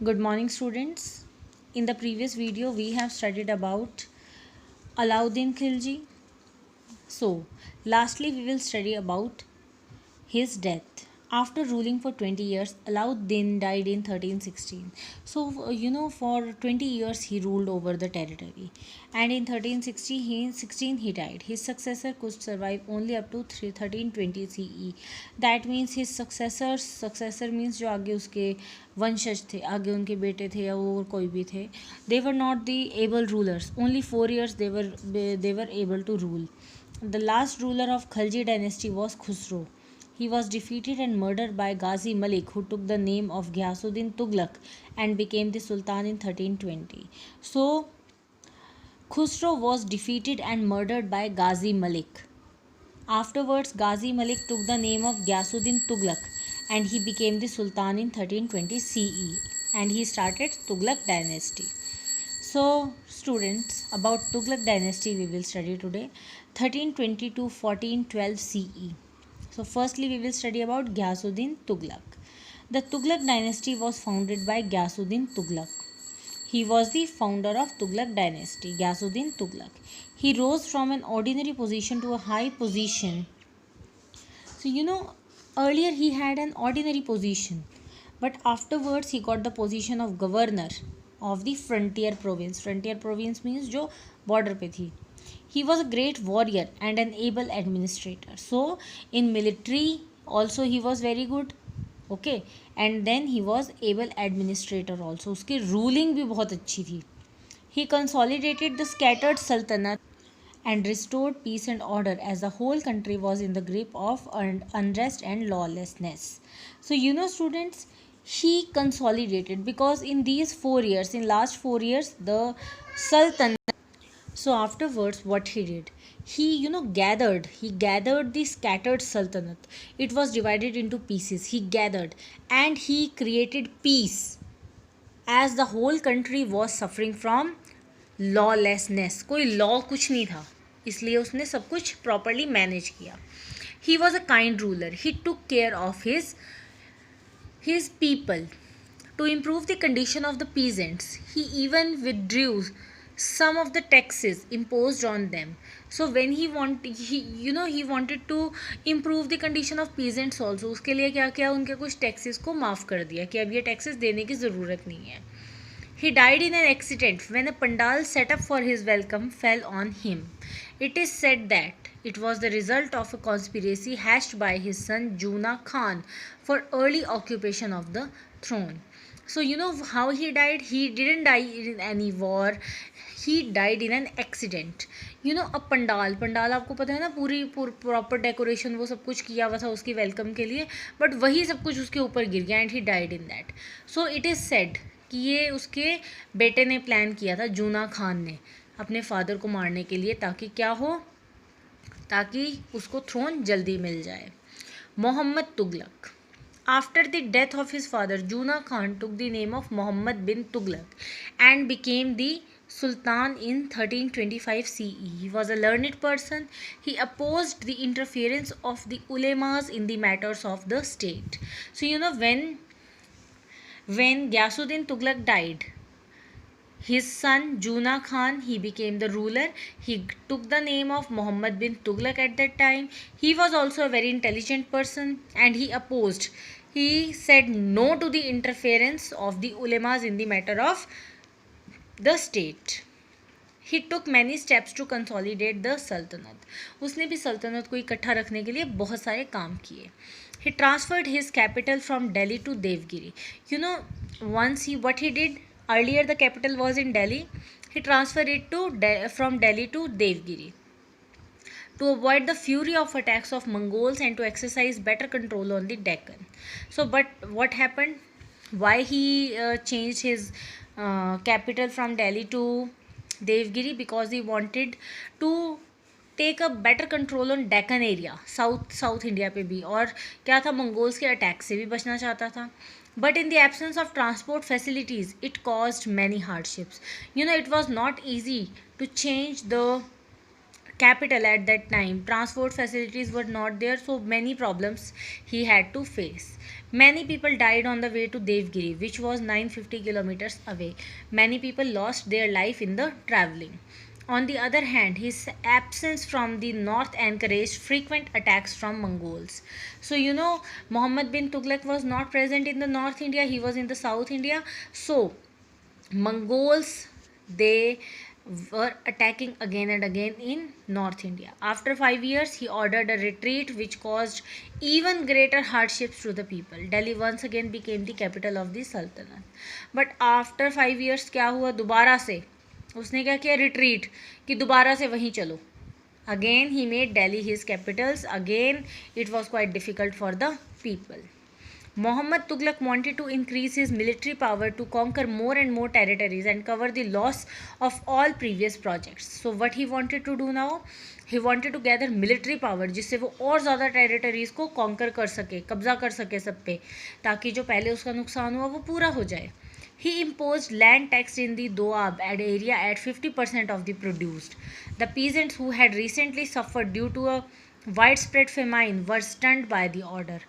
Good morning, students. In the previous video, we have studied about Alauddin Khilji. So, lastly, we will study about his death. After ruling for 20 years, Alauddin died in 1316. So, for 20 years he ruled over the territory. And in 1316 he died. His successor could survive only up to 1320 CE. That means his successor means जो आगे उसके वंशज थे, आगे उनके बेटे थे या और कोई भी थे, they were not the able rulers. Only 4 years they were able to rule. The last ruler of Khalji dynasty was Khusro. He was defeated and murdered by Ghazi Malik, who took the name of Ghiyasuddin Tughlaq and became the Sultan in 1320. So, Khusro was defeated and murdered by Ghazi Malik. Afterwards, Ghazi Malik took the name of Ghiyasuddin Tughlaq and he became the Sultan in 1320 CE and he started Tughlaq dynasty. So, students, about Tughlaq dynasty we will study today, 1320 to 1412 CE. So, firstly we will study about Ghiyasuddin Tughlaq. The Tughlaq dynasty was founded by Ghiyasuddin Tughlaq. He was the founder of Tughlaq dynasty, Ghiyasuddin Tughlaq. He rose from an ordinary position to a high position. So, earlier he had an ordinary position, but afterwards he got the position of governor of the frontier province. Frontier province means जो border पे थी. He was a great warrior and an able administrator. So, in military also he was very good. Okay, and then he was able administrator also. उसकी ruling भी बहुत अच्छी थी. He consolidated the scattered sultanate and restored peace and order as the whole country was in the grip of unrest and lawlessness. So, students, he consolidated because in these 4 years, in last 4 years, the sultan. So afterwards, what he did, he gathered the scattered sultanate. It was divided into pieces. He gathered and he created peace as the whole country was suffering from lawlessness. कोई law कुछ नहीं था, इसलिए उसने सब कुछ properly manage किया. He was a kind ruler. He took care of his people. To improve the condition of the peasants, he even withdrew some of the taxes imposed on them. So when he wanted to improve the condition of peasants also, उसके लिए क्या किया, उनके कुछ taxes को माफ़ कर दिया कि अब ये taxes देने की ज़रूरत नहीं है. He died in an accident when a pandal set up for his welcome fell on him. It is said that it was the result of a conspiracy hatched by his son Juna Khan for early occupation of the throne. So, how he died? He didn't die in any war. He died in an accident. अब पंडाल आपको पता है ना, पूरी proper decoration वो सब कुछ किया हुआ था उसकी वेलकम के लिए, बट वही सब कुछ उसके ऊपर गिर गया and he died in that. So it is said कि ये उसके बेटे ने प्लान किया था, जूना खान ने, अपने फादर को मारने के लिए, ताकि क्या हो, ताकि उसको थ्रोन जल्दी मिल जाए. Mohammad Tughlaq. After the death of his father, Juna Khan took the name of Muhammad bin Tughlaq and became the Sultan in 1325 CE. He was a learned person. He opposed the interference of the ulemas in the matters of the state. So, when Ghiyasuddin Tughlaq died, his son Juna Khan, he became the ruler. He took the name of Muhammad bin Tughlaq at that time. He was also a very intelligent person and he opposed. He said no to the interference of the ulemas in the matter of the state. He took many steps to consolidate the sultanate. उसने भी सल्तनत को इकट्ठा रखने के लिए बहुत सारे काम किए. He transferred his capital from Delhi to Devgiri. What he did, earlier the capital was in Delhi. He transferred it from Delhi to Devgiri to avoid the fury of attacks of Mongols and to exercise better control on the Deccan. So, but what happened? Why he changed his capital from Delhi to Devgiri? Because he wanted to take a better control on Deccan area, south India पे भी, और क्या था, Mongols के attack से भी बचना चाहता था. But in the absence of transport facilities, it caused many hardships. It was not easy to change the capital at that time. Transport facilities were not there, so many problems he had to face. Many people died on the way to Devgiri, which was 950 kilometers away. Many people lost their life in the traveling. On the other hand, his absence from the north encouraged frequent attacks from Mongols. So Muhammad bin Tughlaq was not present in the North India, he was in the South India. So Mongols, they were attacking again and again in North India. After 5 years, he ordered a retreat which caused even greater hardships to the people. Delhi once again became the capital of the Sultanate. But after 5 years क्या हुआ, दोबारा से उसने क्या किया, retreat, कि दोबारा से वहीं चलो. Again he made Delhi his capitals. Again it was quite difficult for the people. Muhammad Tughlaq wanted to increase his military power to conquer more and more territories and cover the loss of all previous projects. So what he wanted to do now? He wanted to gather military power जिससे वो और ज़्यादा territories को conquer कर सके, कब्जा कर सके सब पे, ताकि जो पहले उसका नुकसान हुआ वो पूरा हो जाए. He imposed land tax in the Doab area at 50% of the produced. The peasants who had recently suffered due to a widespread famine were stunned by the order.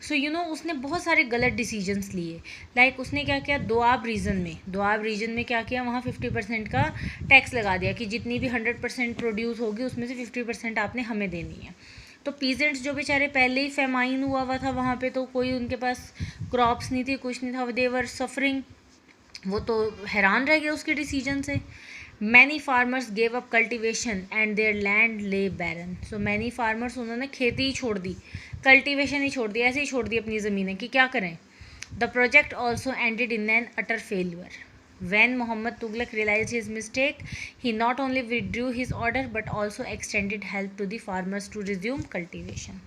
सो उसने बहुत सारे गलत डिसीजंस लिए. लाइक उसने क्या किया, दोआब रीजन में क्या किया, वहाँ 50% का टैक्स लगा दिया कि जितनी भी 100% प्रोड्यूस होगी उसमें से 50% आपने हमें देनी है. तो पीजेंट्स जो बेचारे पहले ही फेमाइन हुआ था वहाँ पे, तो कोई उनके पास क्रॉप्स नहीं थी, कुछ नहीं था, दे वर सफरिंग, वो तो हैरान रह गए उसके डिसीजन से. Many farmers gave up cultivation and there land ले बैरन. सो मैनी फार्मर्स, उन्होंने खेती ही छोड़ दी, कल्टिवेशन ही छोड़ दी, ऐसे ही छोड़ दी अपनी ज़मीनें कि क्या करें. The project also ended in an utter failure. When Muhammad Tughlaq realized his mistake, he not only withdrew his order but also extended help to the farmers to resume cultivation.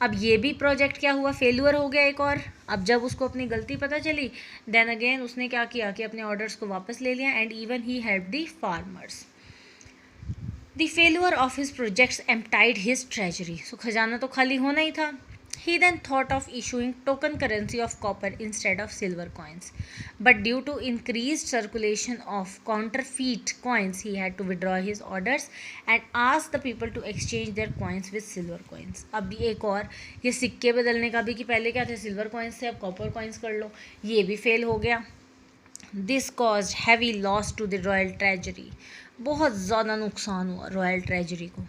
अब ये भी प्रोजेक्ट क्या हुआ, failure हो गया एक और. अब जब उसको अपनी गलती पता चली, देन अगेन उसने क्या किया कि अपने ऑर्डर्स को वापस ले लिया, and even he help the farmers. The failure of his projects emptied his treasury. So खजाना तो खाली होना ही था. He then thought of issuing token currency of copper instead of silver coins. But due to increased circulation of counterfeit coins, he had to withdraw his orders and ask the people to exchange their coins with silver coins. अब एक और ये सिक्के बदलने का भी, कि पहले क्या थे, सिल्वर कॉइन्स थे, अब कॉपर कॉइन्स कर लो, ये भी फेल हो गया. This caused heavy loss to the royal treasury. बहुत ज़्यादा नुकसान हुआ रॉयल ट्रेजरी को.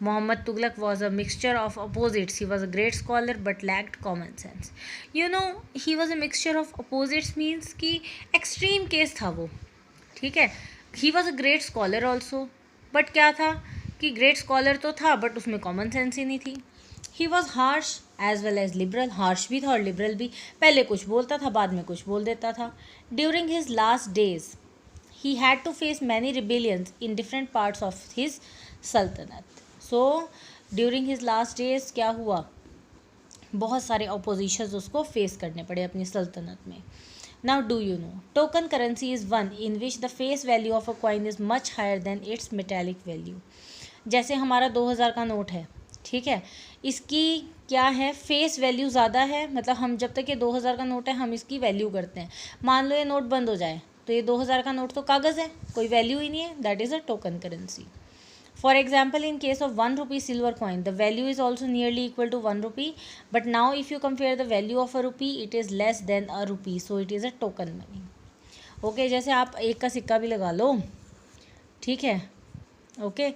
Muhammad Tughlaq was a mixture of opposites. He was a great scholar but lacked common sense. He was a mixture of opposites means कि extreme case था वो, ठीक है. He was a great scholar also, but क्या था कि great scholar तो था but उसमें common sense ही नहीं थी. He was harsh as well as liberal. harsh भी था और liberal भी. पहले कुछ बोलता था, बाद में कुछ बोल देता था. During his last days, he had to face many rebellions in different parts of his sultanate. So during his last days क्या हुआ, बहुत सारे अपोजिशंस उसको फेस करने पड़े अपनी सल्तनत में. Now do you know, token currency is one in which the face value of a coin is much higher than its metallic value. जैसे हमारा 2000 का नोट है, ठीक है, इसकी क्या है, फेस वैल्यू ज़्यादा है. मतलब हम जब तक ये 2000 का नोट है हम इसकी वैल्यू करते हैं. मान लो ये नोट बंद हो जाए तो ये 2000 का नोट तो कागज़ है, कोई वैल्यू ही नहीं है. That is a token currency. For example, in case of 1 rupee silver coin, the value is also nearly equal to 1 rupee. But now if you compare the value of a rupee, it is less than a rupee. So it is a token money. Okay, जैसे आप एक का सिक्का भी लगा लो, ठीक है. Okay,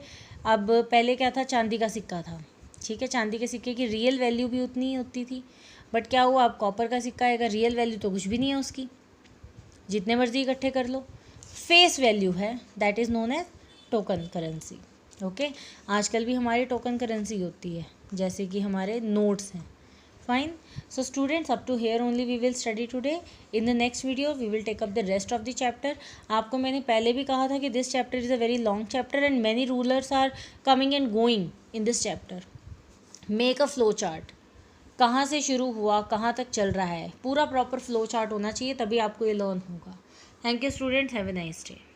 अब पहले क्या था, चांदी का सिक्का था, ठीक है. चांदी के सिक्के की रियल वैल्यू भी उतनी ही होती थी. बट क्या हुआ, अब कॉपर का सिक्का आएगा, रियल वैल्यू तो कुछ भी नहीं है उसकी, जितने मर्जी इकट्ठे कर लो. फेस वैल्यू है, that is known as token currency. Okay, आजकल भी हमारी टोकन करेंसी होती है, जैसे कि हमारे नोट्स हैं. Fine. So students, up to here only we will study today. In the next video we will take up the rest of the chapter. आपको मैंने पहले भी कहा था कि this chapter is a very long chapter and many rulers are coming and going in this chapter. Make a flow chart, कहाँ से शुरू हुआ कहाँ तक चल रहा है, पूरा प्रॉपर फ्लो चार्ट होना चाहिए, तभी आपको ये लर्न होगा. Thank you students, have a nice day.